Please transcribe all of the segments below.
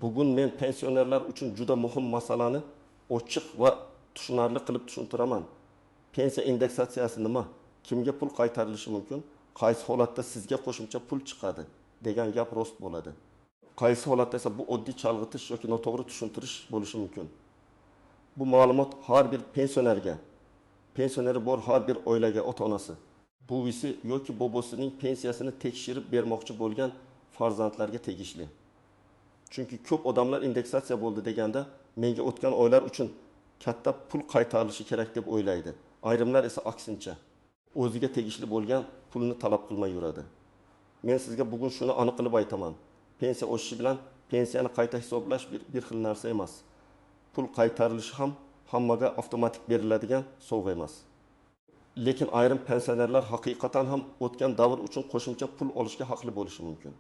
Bugun men pensionerlar uchun juda muhim masalani ochiq va tushunarli qilib tushuntiraman. Pensiya indeksatsiyasi nima? Kimga pul qaytarilishi mumkin? Qaysi holatda sizga qo'shimcha pul chiqadi degan gap rost bo'ladi. Qaysi holatda esa bu oddiy chalg'itish yoki noto'g'ri tushuntirish bo'lishi mumkin. Bu ma'lumot har bir pensioneri bor har bir oilaga, ota-onasi, buvisi yoki bobosining pensiyasini tekshirib bermoqchi bo'lgan farzandlarga tegishli. Chunki ko'p odamlar indeksatsiya bo'ldi deganda menga o'tgan oylar uchun katta pul qaytarilishi kerak deb o'ylaydi. Ayrimlar esa aksincha, o'ziga tegishli bo'lgan pulni talab qilmay yuradi. Men sizga bugun shuni aniq qilib aytaman. Pensiya o'sishi bilan pensiyani qayta hisoblash bir xil narsa emas. Pul qaytarilishi ham hammaga avtomatik beriladigan sovg'a emas. Lekin ayrim pensionerlar haqiqatan ham o'tgan davr uchun qo'shimcha pul olishga haqli bo'lishi mumkin.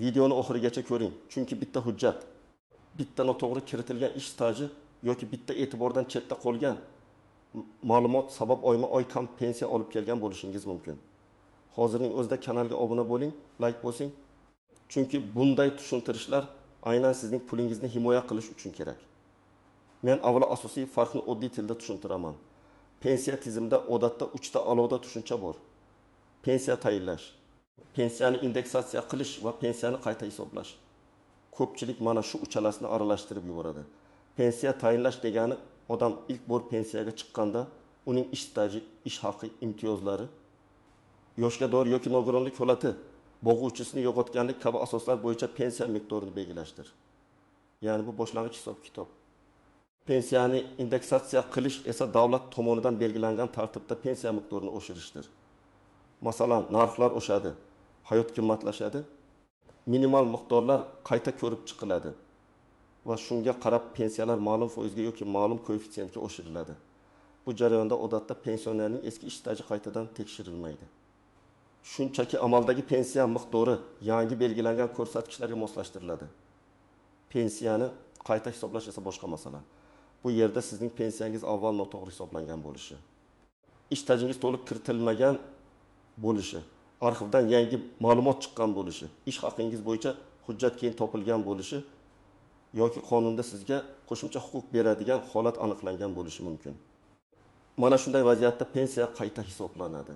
Videoni oxirigacha ko'ring, chunki bitta hujjat, bitta noto'g'ri kiritilgan ish staji yoki bitta e'tibordan chetda qolgan ma'lumot sabab oyma-oy kam pensiya olib kelgan bo'lishingiz mumkin. Hozirning o'zida kanalga obuna bo'ling, like bosing. Chunki bunday tushuntirishlar aynan sizning pulingizni himoya qilish uchun kerak. Men avvalo asosiy farqni oddiy tilda tushuntiraman. Pensiya tizimida odatda 3 ta alohida tushuncha bor. Pensiya tayinlash, pensiyani indeksatsiya qilish va pensiyani qayta hisoblash. Ko'pchilik mana shu uchalasini aralashtirib yuboradi. Pensiya tayinlash degani odam ilk bor pensiyaga chiqqanda uning ish staji, ish haqi, imtiyozlari, yoshga doir yoki nogironlik holati, bo'g'uvchisini yo'qotganlik kabi asoslar bo'yicha pensiya miqdorini belgilashdir. Ya'ni bu boshlang'ich hisob-kitob. Pensiyani indeksatsiya qilish esa davlat tomonidan belgilangan tartibda pensiya miqdorini oshirishdir. Masalan, narxlar oshadi, hayot qimmatlashadi, minimal miqdorlar qayta ko'rib chiqiladi va shunga qarab pensiyalar ma'lum foizga yoki ma'lum koeffitsiyentga oshiriladi. Bu jarayonda odatda pensionerning eski ish staji qaytadan tekshirilmaydi. Shunchaki amaldagi pensiya miqdori yangi belgilangan ko'rsatkichlarga moslashtiriladi. Pensiyani qayta hisoblash esa boshqa masala. Bu yerda sizning pensiyangiz avval noto'g'ri hisoblangan bo'lishi, ish stajingiz to'liq kiritilmagan bo'lishi, arxivdan yangi ma'lumot chiqqan bo'lishi, ish haqingiz bo'yicha hujjat keyin topilgan bo'lishi yoki qonunda sizga qo'shimcha huquq beradigan holat aniqlangan bo'lishi mumkin. Mana shunday vaziyatda pensiya qayta hisoblanadi.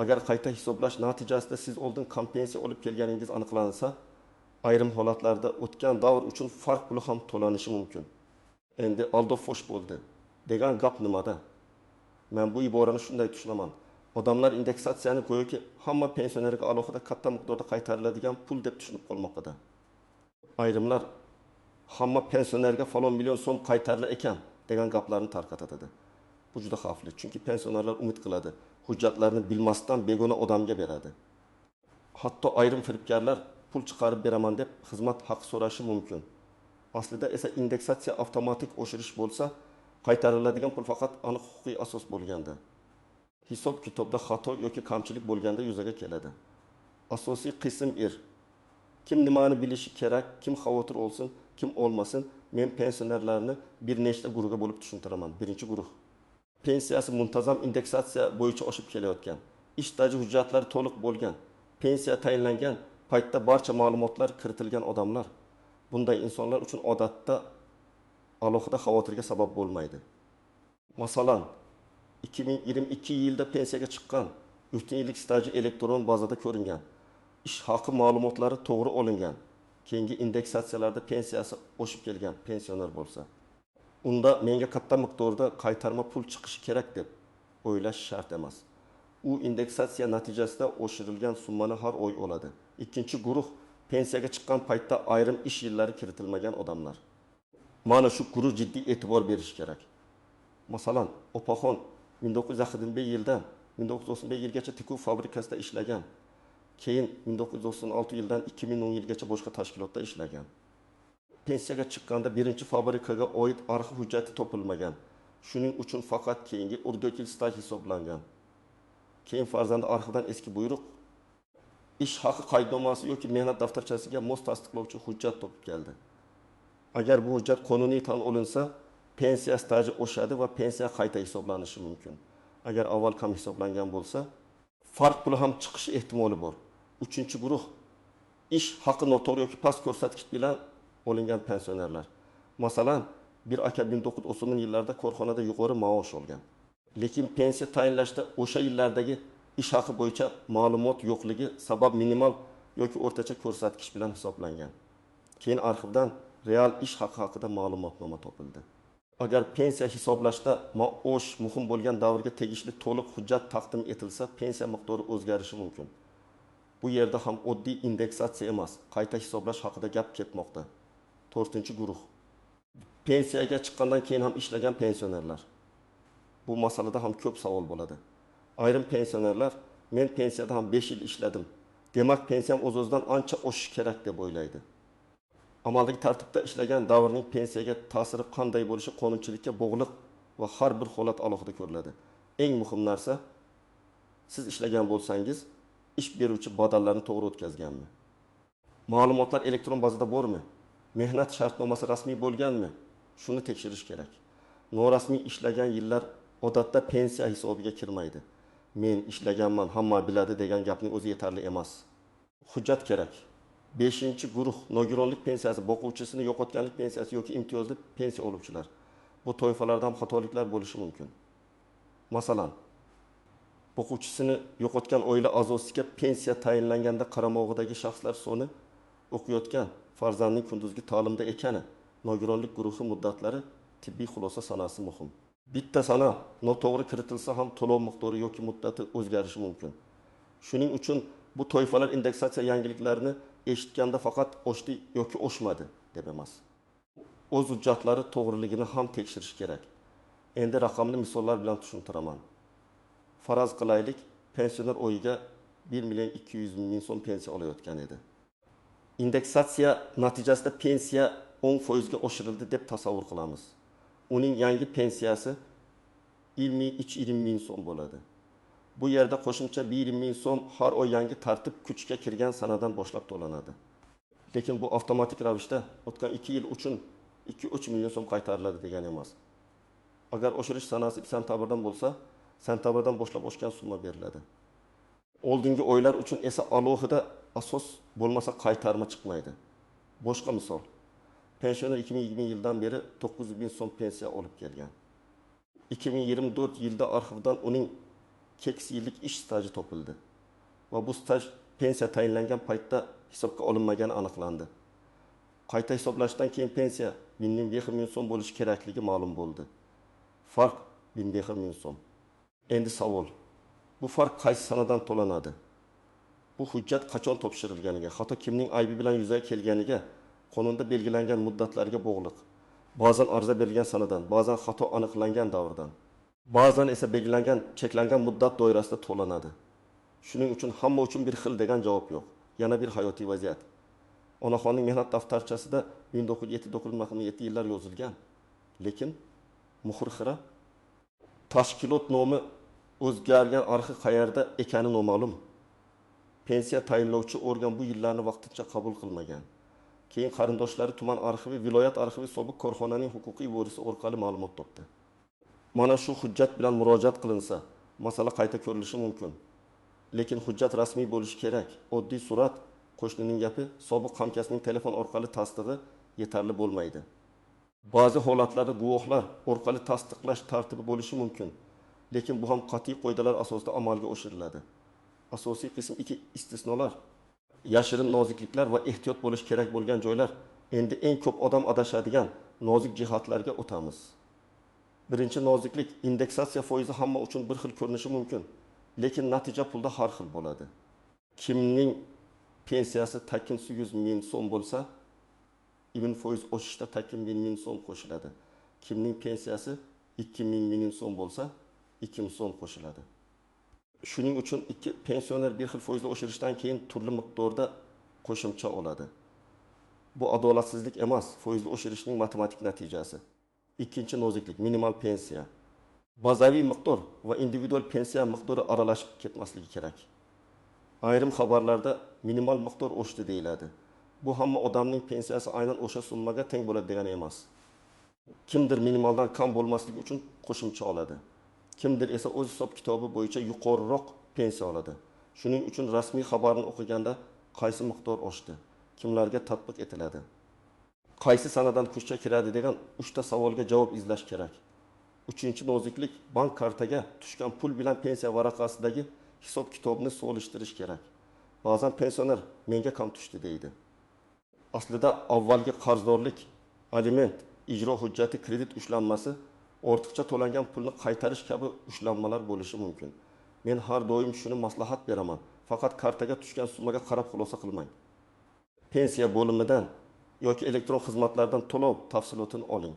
Agar qayta hisoblash natijasida siz oldin kam pensiya olib kelganingiz aniqlansa, ayrim holatlarda o'tgan davr uchun farq puli ham to'lanishi mumkin. Endi aldob fosh bo'ldi degan gap nimada? Men bu iborani shunday tushunaman. Odamlar indeksatsiyani go'yoki hamma pensionerga alohida katta miqdorda qaytariladigan pul deb tushunib qolmoqda. Ayrimlar hamma pensionerga falon million so'm qaytarilar ekan degan gaplarni tarqatadi. Bu juda xavfli, chunki pensionerlar umid qiladi, hujjatlarni bilmasdan begona odamga beradi. Hatto ayrim firibgarlar pul chiqarib beraman deb xizmat haqi so'rashi mumkin. Aslida esa indeksatsiya avtomatik oshirish bo'lsa, qaytariladigan pul faqat aniq huquqiy asos bo'lganda, hisob-kitobda xato yoki kamchilik bo'lganda yuzaga keladi. Asosiy qism kim nimani bilishi kerak, kim xavotir olsin, kim olmasin, men pensionerlarni bir nechta guruhga bo'lib tushuntiraman. Birinchi guruh, pensiyasi muntazam indeksatsiya bo'yicha oshib kelayotgan, ish staji hujjatlari to'liq bo'lgan, pensiya tayinlangan paytda barcha ma'lumotlar kiritilgan odamlar. Bunday insonlar uchun odatda alohida xavotirga sabab bo'lmaydi. Masalan, 2022 yilda pensiyaga chiqqan, 3 yillik staji elektron bazada ko'ringan, ish haqi ma'lumotlari to'g'ri olingan, keyingi indeksatsiyalarda pensiyasi oshib kelgan pensioner bo'lsa, unda menga katta miqdorda qaytarma pul chiqishi kerak deb o'ylash shart emas. U indeksatsiya natijasida oshirilgan summani har oy oladi. Ikkinchi guruh, pensiyaga chiqqan paytda ayrim ish yillari kiritilmagan odamlar. Mana shu guruh jiddiy e'tibor berish kerak. Masalan, opaxon 1921 yildan 1995 yilgacha tikuv fabrikasida ishlagan. Keyin 1996 yildan 2010 yilgacha boshqa tashkilotda ishlagan. Pensiyaga chiqqanda birinchi fabrikaga oid arxiv hujjati topilmagan. Shuning uchun faqat keyingi 4 yil staj hisoblangan. Keyin farzandi arxivdan eski buyruq, ish haqi qaydnomasi yoki mehnat daftarchasiga mos tasdiqlovchi hujjat topib keldi. Agar bu hujjat qonuniy tan olinsa, pensiya staji oshadi va pensiya qayta hisoblanishi mumkin. Agar avval kam hisoblangan bo'lsa, farq puli ham chiqish ehtimoli bor. Uchinchi guruh, ish haqi noto'g'ri yoki past ko'rsatkich bilan olingan pensionerlar. Masalan, bir aka 1930 yillarda korxonada yuqori maosh olgan. Lekin pensiya tayinlashda o'sha yillardagi ish haqi bo'yicha ma'lumot yo'qligi sabab minimal yoki o'rtacha ko'rsatkich bilan hisoblangan. Keyin arxivdan real ish haqi haqida ma'lumotnoma topildi. Agar pensiya hisoblashda maosh muhim bo'lgan davrga tegishli to'liq hujjat taqdim etilsa, pensiya miqdori o'zgarishi mumkin. Bu yerda ham oddiy indeksatsiya emas, qayta hisoblash haqida gap ketmoqda. 4-guruh. Pensiyaga chiqqandan keyin ham ishlagan pensionerlar. Bu masalada ham ko'p savol bo'ladi. Ayrim pensionerlar, men pensiyada ham 5 yil ishladim. Demak, pensiyam o'z-o'zidan ancha oshishi kerak deb o'ylaydi. Amaldagi tartibda ishlagan davrning pensiyaga ta'siri qanday bo'lishi qonunchilikka bog'liq va har bir holat alohida ko'riladi. Eng muhim narsa, siz ishlagan bo'lsangiz, ish beruvchi badallarni to'g'ri o'tkazganmi? Ma'lumotlar elektron bazada bormi? Mehnat shartnomasi rasmiy bo'lganmi? Shuni tekshirish kerak. Norasmiy ishlagan yillar odatda pensiya hisobiga kirmaydi. Men ishlaganman, hamma biladi degan gapning o'zi yetarli emas. Hujjat kerak. 5-guruh nogironlik pensiyasi, boquvchisini yo'qotganlik pensiyasi yoki imtiyozli pensiya oluvchilar. Bu toifalarda ham xatoliklar bo'lishi mumkin. Masalan, boquvchisini yo'qotgan oila a'zosiga pensiya tayinlanganda qaramog'idagi shaxslar soni o'qiyotgan farzandning kunduzgi ta'limda ekani, nogironlik guruhi muddatlari tibbiy xulosa sanasi muhim. Bitta sana noto'g'ri kiritilsa ham to'lov miqdori yoki muddati o'zgarishi mumkin. Shuning uchun bu toifalar indeksatsiya yangiliklarini eshitganda faqat oshdi yoki oshmadi deb emas. O'z hujjatlari to'g'riligini ham tekshirish kerak. Endi raqamli misollar bilan tushuntiraman. Faraz qilaylik, pensioner oyiga 1.200.000 so'm pensiya olayotgan edi. Indeksatsiya natijasida pensiya 10% ga oshirildi deb tasavvur qilamiz. Uning yangi pensiyasi 20-20.000 so'm bo'ladi. Bu yerda qo'shimcha 1.000 so'm har oy yangi tartib kuchga kirgan sanadan boshlab to'lanadi. Lekin bu avtomatik ravishda o'tgan 2 yil uchun 2-3 million so'm qaytariladi degani emas. Agar oshirish sanasi sentabrdan bo'lsa, sentabrdan boshlab oshgan summa beriladi. Oldingi oylar uchun esa alohida asos bo'lmasa qaytarma chiqmaydi. Boshqa misol. Pensioner 2020 yildan beri 900.000 so'm pensiya olib kelgan. 2024 yilda arxivdan uning keks yillik ish staji topildi va bu staj pensiya tayinlangan paytda hisobga olinmagani aniqlandi. Qayta hisoblashdan keyin pensiya 1.500.000 so'm bo'lishi kerakligi ma'lum bo'ldi. Farq 1.500.000 so'm. Endi savol. Bu farq qaysi sanadan to'lanadi? Bu hujjat qachon topshirilganiga, hatto kimning aybi bilan yuzaga kelganiga, qonunda belgilangan muddatlarga bog'liq. Ba'zan ariza berilgan sanadan, ba'zan xato aniqlangan davrdan, ba'zan esa belgilangan cheklangan muddat doirasida to'lanadi. Shuning uchun hamma uchun bir xil degan javob yo'q. Yana bir hayotiy vaziyat. Onaxonning mehnat daftarchasida 1907 yillar yozilgan, lekin muhr xira, tashkilot nomi o'zgargan, arxiv qayerda ekani noma'lum. Pensiya tayinlovchi organ bu yillarni vaqtincha qabul qilmagan. Keyin qarindoshlari tuman arxivi, viloyat arxivi sobiq korxonaning huquqiy vorisi orqali ma'lumot topdi. Mana shu hujjat bilan murojaat qilinsa, masala qayta ko'rilishi mumkin. Lekin hujjat rasmiy bo'lishi kerak. Oddiy surat, qo'shnining gapi, sobiq hamkasbining telefon orqali tasdig'i yetarli bo'lmaydi. Ba'zi holatlarda guvohlar orqali tasdiqlash tartibi bo'lishi mumkin. Lekin bu ham qat'iy qoidalar asosida amalga oshiriladi. Asosiy qism 2 istisnolar. Yashirin nozikliklar va ehtiyot bo'lish kerak bo'lgan joylar. Endi eng ko'p odam adashadigan nozik jihatlarga o'tamiz. Birinchi noziklik, indeksatsiya foizi hamma uchun bir xil ko'rinishi mumkin, lekin natija pulda har xil bo'ladi. Kimning pensiyasi takin 100.000 so'm bo'lsa, ibn foiz oshishda takin 1.000 so'm qo'shiladi. Kimning pensiyasi 2.000 so'm bo'lsa, 2.000 so'm qo'shiladi. Shuning uchun ikki pensioner bir xil foizli oshirishdan keyin turli miqdorda qo'shimcha oladi. Bu adolatsizlik emas, foizli oshirishning matematik natijasi. Ikkinchi noziklik, minimal pensiya. Bazaviy miqdor va individual pensiya miqdori aralashib ketmasligi kerak. Ayrim xabarlarda minimal miqdor oshdi deyiladi. Bu hamma odamning pensiyasi aynan o'sha summaga teng bo'ladi degani emas. Kimdir minimaldan kam bo'lmasligi uchun qo'shimcha oladi. Kimdir esa o'z hisob kitobi bo'yicha yuqoriroq pensiya oladi. Shuning uchun rasmiy xabarni o'qiganda qaysi miqdor oshdi, kimlarga tatbiq etiladi, qaysi sanadan kuchga kiradi degan 3 ta savolga javob izlash kerak. 3-noziklik bank kartaga tushgan pul bilan pensiya varaqasidagi hisob kitobni solishtirish kerak. Ba'zan pensioner menga kam tushdi deydi. Aslida avvalgi qarzdorlik, aliment, ijro hujjati, kredit ushlanmasi, ortiqcha to'langan pulni qaytarish kabi ushlanmalar bo'lishi mumkin. Men har doim shuni maslahat beraman. Faqat kartaga tushgan summaga qarab xulosa qilmang. Pensiya bo'limidan yoki elektron xizmatlardan to'lov tafsilotini oling.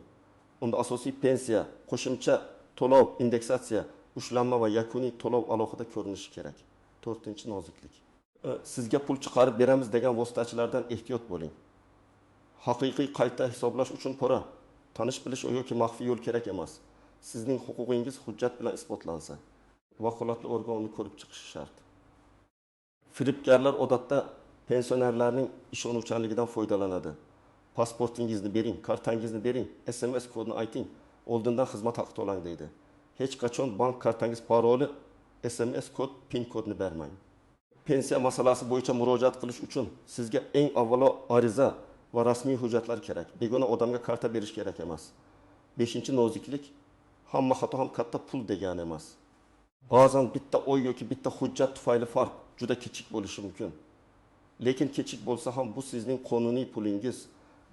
Unda asosiy pensiya, qo'shimcha to'lov, indeksatsiya, ushlanma va yakuniy to'lov alohida ko'rinishi kerak. 4-noziklik. Sizga pul chiqarib beramiz degan vositachilardan ehtiyot bo'ling. Haqiqiy qayta hisoblash uchun pora, tanish bilish yoki maxfiy yo'l kerak emas. Sizning huquqingiz hujjat bilan isbotlansa, vakolatli organ uni ko'rib chiqishi shart. Firibgarlar odatda pensionerlarning ishonuvchanligidan foydalanadi. Pasportingizni bering, kartangizni bering, SMS kodini ayting, oldindan xizmat haqi to'lang deydi. Hech qachon bank kartangiz paroli, SMS kod, PIN kodini bermang. Pensiya masalasi bo'yicha murojaat qilish uchun sizga eng avvalo ariza va rasmiy hujjatlar kerak. Begona odamga karta berish kerak emas. 5-noziklik hamma xato ham katta pul degani emas. Ba'zan bitta oy yoki bitta hujjat tufayli farq juda kichik bo'lishi mumkin. Lekin kichik bo'lsa ham bu sizning qonuniy pulingiz.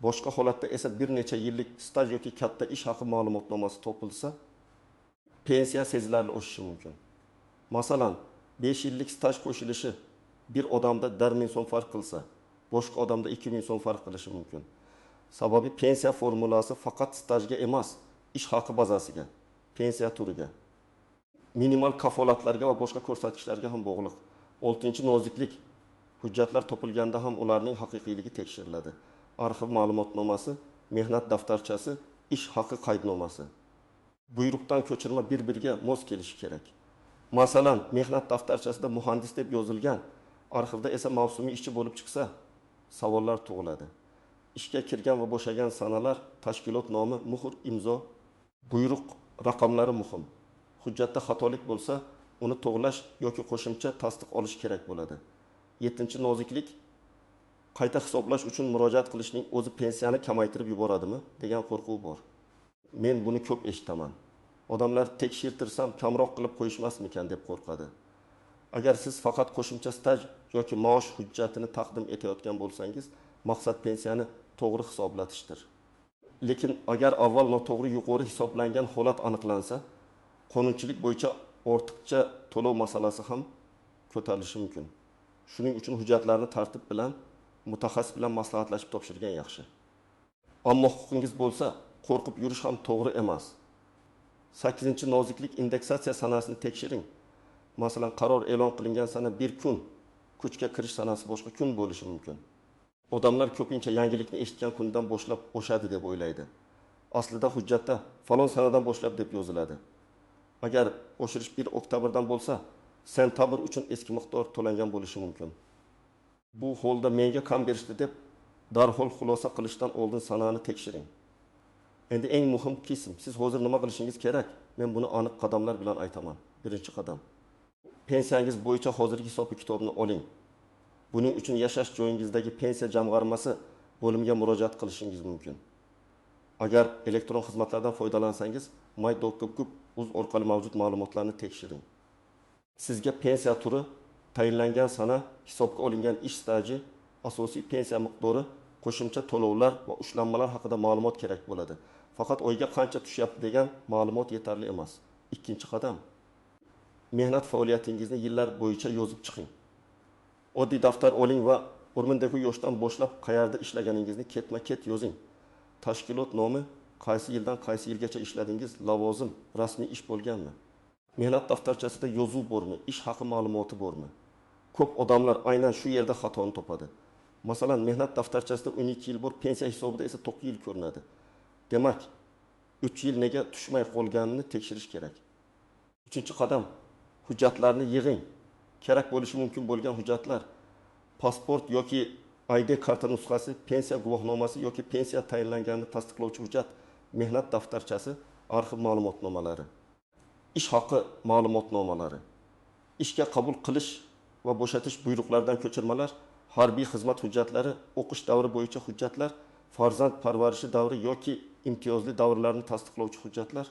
Boshqa holatda esa bir necha yillik staj yoki katta ish haqi ma'lumotnomasi topilsa, pensiya sezilarli oshishi mumkin. Masalan, 5 yillik staj qo'shilishi bir odamda 1000 so'm farq qilsa, boshqa odamda 2000 so'm farq qilishi mumkin. Sababi pensiya formulasi faqat stajga emas, ish haqi bazasiga, pensiya turiga, minimal kafolatlarga va boshqa ko'rsatkichlarga ham bog'liq. 6-noziklik hujjatlar topilganda ham ularning haqiqiyligi tekshiriladi. Arxiv ma'lumotnomasi, mehnat daftarchasi, ish haqi qaydnomasi. Buyruqdan ko'chirma bir-biriga mos kelishi kerak. Masalan, mehnat daftarchasida muhandis deb yozilgan, arxivda esa mavsumiy ishchi bo'lib chiqsa, savollar tug'iladi. Ishga kirgan va bo'shagan sanalar, tashkilot nomi, muhr, imzo, buyruq raqamlari muhim. Hujjatda xatolik bo'lsa, uni to'g'rilash yoki qo'shimcha tasdiq olish kerak bo'ladi. 7-noziklik qayta hisoblash uchun murojaat qilishning o'zi pensiyani kamaytirib yuboradimi degan qo'rquv bor. Men buni ko'p eshitaman. Odamlar tekshirtirsam kamroq qilib qo'yishmasmikan deb qo'rqadi. Agar siz faqat qo'shimcha staj yoki maosh hujjatini taqdim etayotgan bo'lsangiz, maqsad pensiyani to'g'ri hisoblatishdir. Lekin agar avval noto'g'ri yuqori hisoblangan holat aniqlansa, qonunchilik bo'yicha ortiqcha to'lov masalasi ham ko'tarilishi mumkin. Shuning uchun hujjatlarni tartib bilan, mutaxassis bilan maslahatlashib topshirgan yaxshi. Ammo huquqingiz bo'lsa, qo'rqib yurish ham to'g'ri emas. 8-noziklik indeksatsiya sanasini tekshiring. Masalan, qaror e'lon qilingan sana bir kun, kuchga kirish sanasi boshqa kun bo'lishi mumkin. Odamlar ko'pincha yangilikni eshitgan kundan boshlab oshadi deb o'ylaydi. Aslida hujjatda falon sanadan boshlab deb yoziladi. Agar oshirish 1 oktyabrdan bo'lsa, sentabr uchun eski miqdor to'langan bo'lishi mumkin. Bu holda menga kam berishdi deb darhol xulosa qilishdan oldin sanani tekshiring. Endi eng muhim qism, siz hozir nima qilishingiz kerak? Men buni aniq qadamlar bilan aytaman. Birinchi qadam. Pensiyangiz bo'yicha hozirgi hisob-kitobni oling. Buning uchun yashash joyingizdagi pensiya jamg'armasi bo'limiga murojaat qilishingiz mumkin. Agar elektron xizmatlardan foydalansangiz, my.gov.uz orqali mavjud ma'lumotlarni tekshiring. Sizga pensiya turi, tayinlangan sana, hisobga olingan ish staji, asosiy pensiya miqdori, qo'shimcha to'lovlar va ushlanmalar haqida ma'lumot kerak bo'ladi. Faqat oyga qancha tushyapti degan ma'lumot yetarli emas. Ikkinchi qadam. Mehnat faoliyatingizni yillar bo'yicha yozib chiqing. Oddiy daftar oling va o'rmindagi yoshdan boshlab qayerda ishlaganingizni ketma-ket yozing. Tashkilot nomi, qaysi yildan qaysi yilgacha ishladingiz, lavozim, rasmiy ish bo'lganmi? Mehnat daftarchasida yozuv bormi, ish haqi ma'lumoti bormi? Ko'p odamlar aynan shu yerda xatoni topadi. Masalan, mehnat daftarchasida 12 yil bor, pensiya hisobida esa 9 yil ko'rinadi. Demak, 3 yil nega tushmay qolganini tekshirish kerak. 3-qadam, hujjatlarni yig'ing. Kerak bo'lishi mumkin bo'lgan hujjatlar: pasport yoki ID karta nusxasi, pensiya guvohnomasi yoki pensiya tayinlanganini tasdiqlovchi hujjat, mehnat daftarchasi, arxiv ma'lumotnomalari, ish haqi ma'lumotnomalari, ishga qabul qilish va bo'shatish buyruqlaridan ko'chirmalar, harbiy xizmat hujjatlari, o'qish davri bo'yicha hujjatlar, farzand parvarishi davri yoki imtiyozli davrlarni tasdiqlovchi hujjatlar,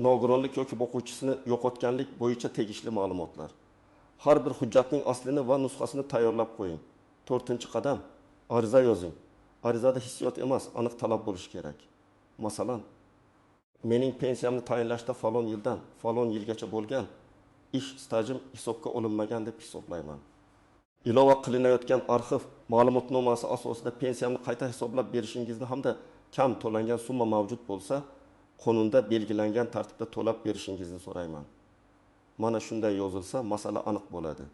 nogironlik yoki boquvchisini yo'qotganlik bo'yicha tegishli ma'lumotlar. Har bir hujjatning aslini va nusxasini tayyorlab qo'ying. 4-qadam, ariza yozing. Arizada hissiyot emas, aniq talab bo'lishi kerak. Masalan, mening pensiyamni tayinlashda falon yildan falon yilgacha bo'lgan ish stajim hisobga olinmagan deb hisoblayman. Ilova qilinayotgan arxiv ma'lumotnomasi asosida pensiyamni qayta hisoblab berishingizni hamda kam to'langan summa mavjud bo'lsa, qonunda belgilangan tartibda to'lab berishingizni so'rayman. Mana shunday yozilsa, masala aniq bo'ladi.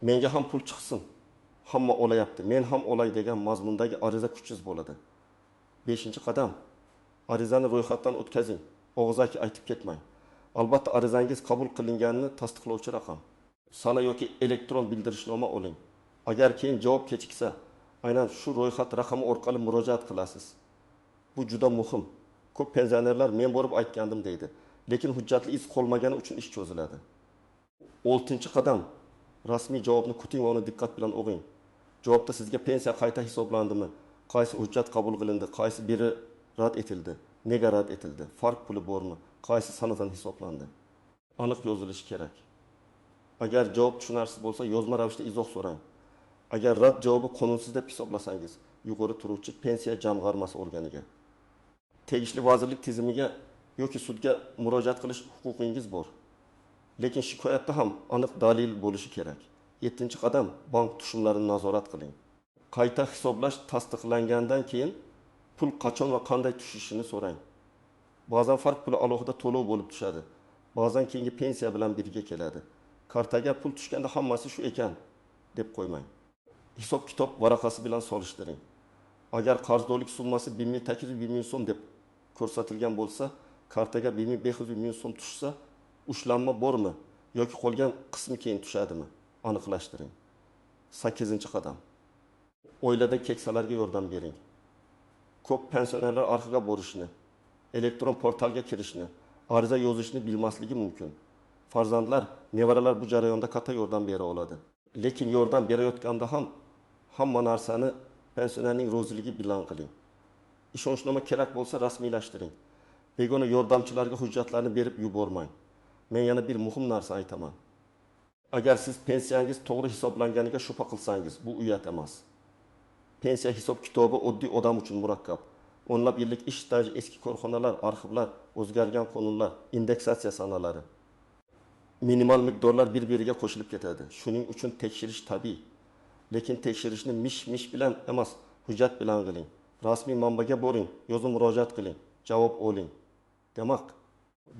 Menga ham pul chiqsin, hamma olayapti, men ham olay degan mazmundagi ariza kuchsiz bo'ladi. 5-qadam, arizani ro'yxatdan o'tkazing, og'zaki aytib ketmang. Albatta arizangiz qabul qilinganini tasdiqlovchi raqam, sana yoki elektron bildirishnoma oling. Agar keyin javob kechiksa, aynan shu ro'yxat raqami orqali murojaat qilasiz. Bu juda muhim. Ko'p pensionerlar men borib aytgandim deydi, lekin hujjatli iz qolmagani uchun ish cho'ziladi. 6-qadam, rasmiy javobni kuting va uni diqqat bilan o'qing. Javobda sizga pensiya qayta hisoblandimi, qaysi hujjat qabul qilindi, qaysi biri rad etildi, nega rad etildi, farq puli bormi, qaysi sanadan hisoblandi. Aniq yozilishi kerak. Agar javob tushunarsiz bo'lsa, yozma ravishda izoh so'rang. Agar rad javobi qonunsiz deb hisoblasangiz, yuqori turuvchi pensiya jamg'armasi organiga, tegishli vazirlik tizimiga yoki sudga murojaat qilish huquqingiz bor. Lekin shikoyatda ham aniq dalil bo'lishi kerak. 7-qadam, bank tushumlarini nazorat qiling. Qayta hisoblash tasdiqlangandan keyin pul qachon va qanday tushishini so'rang. Ba'zan farq puli alohida to'lov bo'lib tushadi. Ba'zan keyingi pensiya bilan birga keladi. Kartaga pul tushganda hammasi shu ekan deb qo'ymang. Hisob kitob varaqasi bilan solishtiring. Agar qarzdorlik summasi 1800-1000 so'm deb ko'rsatilgan bo'lsa, kartaga 1500-1000 so'm tushsa, ushlanma bormi yoki qolgan qismi keyin tushadimi? Aniqlashtiring. 8-qadam. Oilada keksalarga yordam bering. Ko'p pensionerlar arxivga borishni, elektron portalga kirishni, ariza yozishni bilmasligi mumkin. Farzandlar, nevaralar bu jarayonda katta yordam bera oladi. Lekin yordam berayotganda ham hamma narsani pensionerning roziligi bilan qiling. Ishonchnoma kerak bo'lsa rasmiylashtiring. Begona yordamchilarga hujjatlarni berib yubormang. Men yana bir muhim narsa aytaman. Agar siz pensiyangiz to'g'ri hisoblanganiga shubha qilsangiz, bu uyat emas. Pensiya hisob kitobi oddiy odam uchun murakkab. O'nlab yillik ish staji, eski korxonalar, arxivlar, o'zgargan qonunlar, indeksatsiya sanalari. Minimal miqdorlar bir-biriga qo'shilib ketadi. Shuning uchun tekshirish tabiiy. Lekin tekshirishni mish-mish bilan emas, hujjat bilan qiling. Rasmiy manbaga boring, yozib murojaat qiling, javob oling. Demak,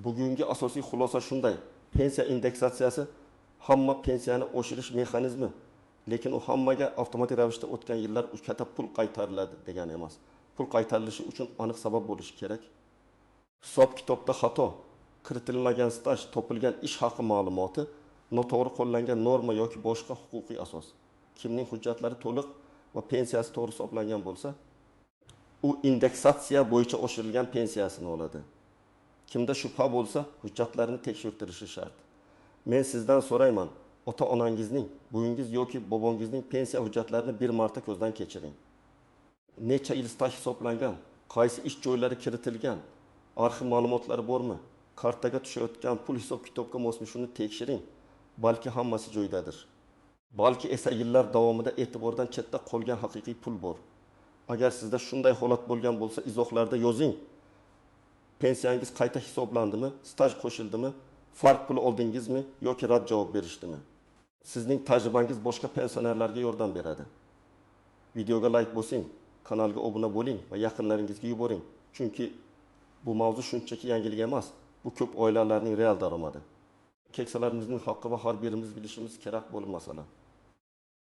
bugungi asosiy xulosa shunday. Pensiya indeksatsiyasi hamma pensiyani oshirish mexanizmi, lekin u hammaga avtomatik ravishda o'tgan yillar katta pul qaytariladi degani emas. Pul qaytarilishi uchun aniq sabab bo'lishi kerak. Hisob kitobda xato, kiritilmagan staj, topilgan ish haqi ma'lumoti, noto'g'ri qo'llangan norma yoki boshqa huquqiy asos. Kimning hujjatlari to'liq va pensiyasi to'g'ri hisoblangan bo'lsa, u indeksatsiya bo'yicha oshirilgan pensiyasini oladi. Kimda shubha bo'lsa, hujjatlarini tekshirtirishi shart. Men sizdan so'rayman, ota-onangizning, buvinggiz yoki bobongizning pensiya hujjatlarini bir marta ko'zdan kechiring. Necha yil staj hisoblangan, qaysi ish joylari kiritilgan, arxiv ma'lumotlari bormi, kartaga tushayotgan pul hisob kitobga mosmi, shuni tekshiring. Balki hammasi joyidadir. Balki esa yillar davomida e'tibordan chetda qolgan haqiqiy pul bor. Agar sizda shunday holat bo'lgan bo'lsa, izohlarda yozing. Pensiyangiz qayta hisoblandimi, staj qo'shildimi, farq puli oldingizmi yoki rad javob berishdimi? Sizning tajribangiz boshqa pensionerlarga yordam beradi. Videoga like bosing, kanalga obuna bo'ling va yaqinlaringizga yuboring. Chunki bu mavzu shunchaki yangilik emas, bu ko'p oilalarning real daromadi. Keksalarimizning haqqi va har birimiz bilishimiz kerak bo'lgan masala.